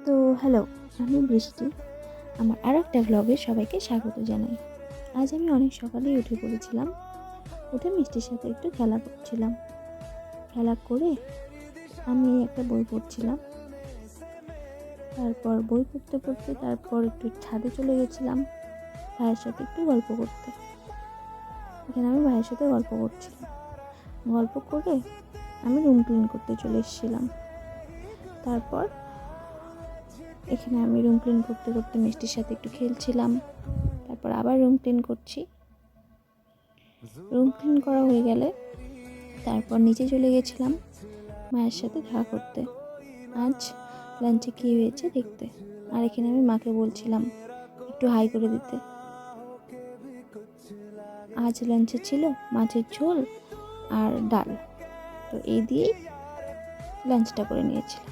তো হ্যালো, আমি বৃষ্টি। আমার আরও একটা ব্লগে সবাইকে স্বাগত জানাই। আজ আমি অনেক সকালেই উঠে পড়েছিলাম। উঠে মিষ্টির সাথে একটু খেলা করছিলাম। খেলা করে আমি একটা বই পড়ছিলাম। তারপর বই পড়তে পড়তে একটু ছাদে চলে গেছিলাম ভাইয়ের সাথে একটু গল্প করতে। এখানে আমি ভাইয়ের সাথে গল্প করছিলাম। গল্প করে আমি রুম ক্লিন করতে চলে এসেছিলাম। তারপর এখানে আমি রুম ক্লিন করতে করতে মিষ্টির সাথে একটু খেলছিলাম। তারপর আবার রুম ক্লিন করছি। রুম ক্লিন করা হয়ে গেলে তারপর নিচে চলে গেছিলাম মায়ের সাথে দেখা করতে, আজ লাঞ্চে কী হয়েছে দেখতে। আর এখানে আমি মাকে বলছিলাম একটু হাই করে দিতে। আজ লাঞ্চে ছিল মাছের ঝোল আর ডাল, তো এই দিয়েই লাঞ্চটা করে নিয়েছিলাম।